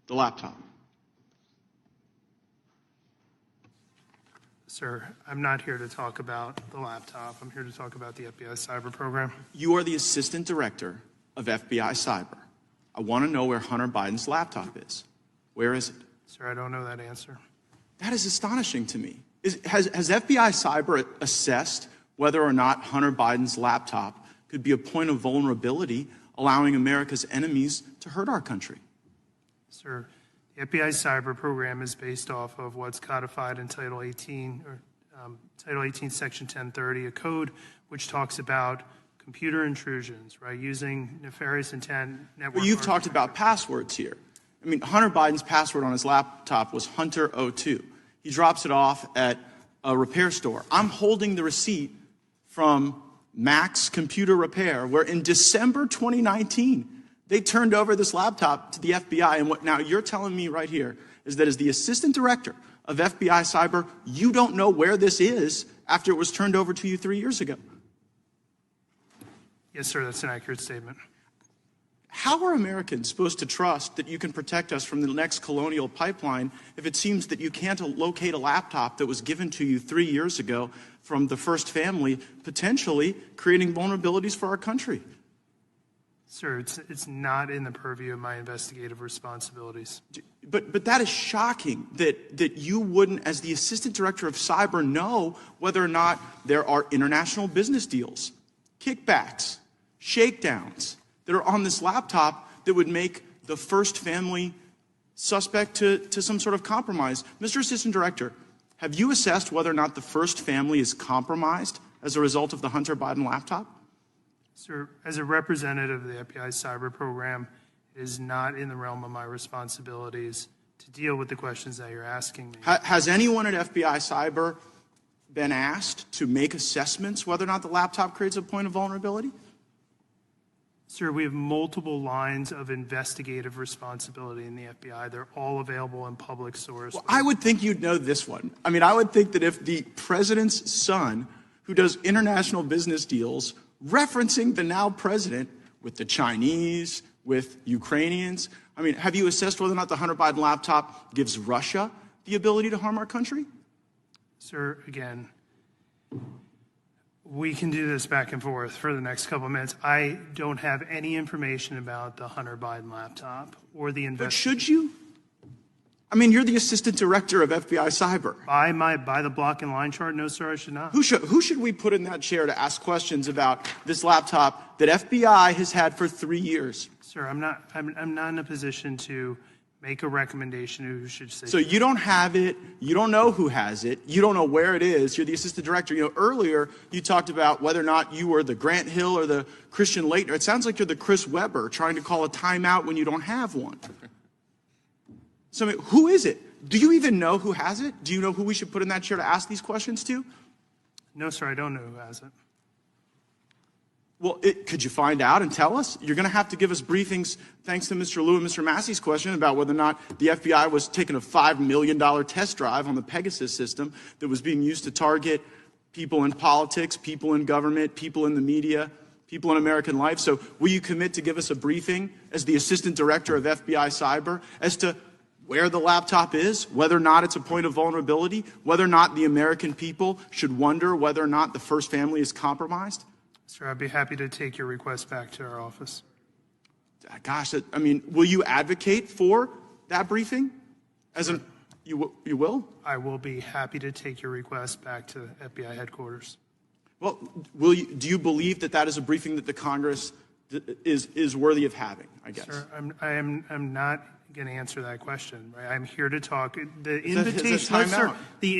the laptop? Sir, I'm not here to talk about the laptop. I'm here to talk about the FBI cyber program. You are the assistant director of FBI cyber. I want to know where Hunter Biden's laptop is. Where is it? Sir, I don't know that answer. That is astonishing to me. Has FBI cyber assessed whether or not Hunter Biden's laptop could be a point of vulnerability, allowing America's enemies to hurt our country? Sir, the FBI cyber program is based off of what's codified in Title 18, Title 18, Section 1030, a code which talks about computer intrusions, right, using nefarious intent network. But you've talked about passwords here. I mean, Hunter Biden's password on his laptop was Hunter02. He drops it off at a repair store. I'm holding the receipt from Max Computer Repair, where in December 2019, they turned over this laptop to the FBI. And what now you're telling me right here is that as the assistant director of FBI cyber, you don't know where this is after it was turned over to you 3 years ago. Yes, sir, that's an accurate statement. How are Americans supposed to trust that you can protect us from the next colonial pipeline if it seems that you can't locate a laptop that was given to you 3 years ago from the first family, potentially creating vulnerabilities for our country? Sir, it's not in the purview of my investigative responsibilities. But that is shocking that you wouldn't, as the assistant director of cyber, know whether or not there are international business deals, kickbacks, shakedowns that are on this laptop that would make the first family suspect to some sort of compromise. Mr. Assistant Director, have you assessed whether or not the first family is compromised as a result of the Hunter Biden laptop? Sir, as a representative of the FBI cyber program, it is not in the realm of my responsibilities to deal with the questions that you're asking me. Has anyone at FBI cyber been asked to make assessments whether or not the laptop creates a point of vulnerability? Sir, we have multiple lines of investigative responsibility in the FBI. They're all available in public source. Well, I would think you'd know this one. I mean, I would think that if the president's son, who does international business deals, referencing the now president with the Chinese, with Ukrainians, I mean, have you assessed whether or not the Hunter Biden laptop gives Russia the ability to harm our country? Sir, again, we can do this back and forth for the next couple of minutes. I don't have any information about the Hunter Biden laptop or the But should you? I mean, you're the assistant director of FBI cyber. By the block and line chart, no, sir, I should not. Who should we put in that chair to ask questions about this laptop that FBI has had for 3 years? Sir, I'm not in a position to make a recommendation who should say. So you don't have it, you don't know who has it, you don't know where it is, you're the assistant director. You know, earlier you talked about whether or not you were the Grant Hill or the Christian Laettner. It sounds like you're the Chris Webber trying to call a timeout when you don't have one. So I mean, who is it? Do you even know who has it? Do you know who we should put in that chair to ask these questions to? No, sir, I don't know who has it. Well, could you find out and tell us? You're going to have to give us briefings, thanks to Mr. Lieu and Mr. Massey's question about whether or not the FBI was taking a $5 million test drive on the Pegasus system that was being used to target people in politics, people in government, people in the media, people in American life. So will you commit to give us a briefing as the assistant director of FBI cyber as to where the laptop is, whether or not it's a point of vulnerability, whether or not the American people should wonder whether or not the first family is compromised? Sir, I'd be happy to take your request back to our office. Gosh, I mean, will you advocate for that briefing? You will? I will be happy to take your request back to FBI headquarters. Well, do you believe that is a briefing that the Congress is worthy of having, I guess? Sir, I'm not going to answer that question. Right? I'm here to talk. The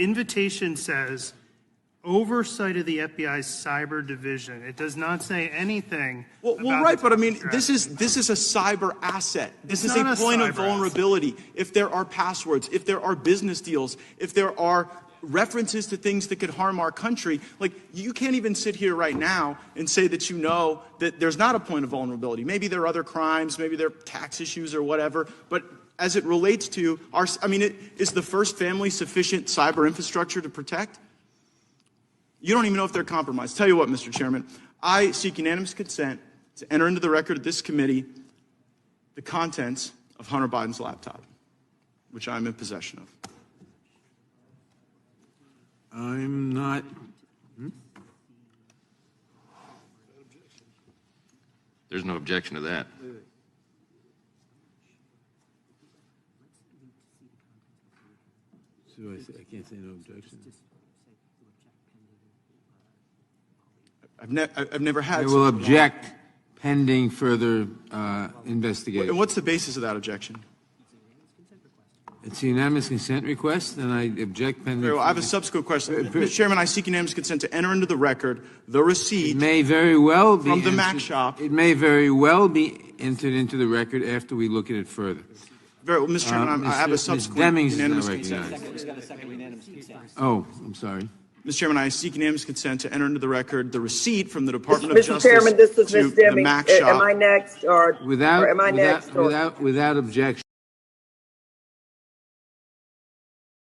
invitation says oversight of the FBI's cyber division. It does not say anything. Well, right, but I mean, this is a cyber asset. This is a point of vulnerability. If there are passwords, if there are business deals, if there are references to things that could harm our country, like you can't even sit here right now and say that you know that there's not a point of vulnerability. Maybe there are other crimes, maybe there are tax issues or whatever, but as it relates to is the first family sufficient cyber infrastructure to protect? You don't even know if they're compromised. Tell you what, Mr. Chairman, I seek unanimous consent to enter into the record of this committee the contents of Hunter Biden's laptop. which I'm in possession of. I'm not. There's no objection to that. So I can't say no objection. I've never had. I will object pending further investigation. And what's the basis of that objection? It's a unanimous consent request, and I object pending. Very well, I have a subsequent question. Mr. Chairman, I seek unanimous consent to enter into the record the receipt. It may very well be From the Mac entered- shop. It may very well be entered into the record after we look at it further. Very well, Mr. Chairman, I have a Ms. subsequent Demings is now unanimous recognized. consent. Oh, I'm sorry. Mr. Chairman, I seek unanimous consent to enter into the record the receipt from the Department of Mr. Justice Chairman, this is to Ms. the Demings. Mac Am shop. I next, or Without, am I next? or- without objection.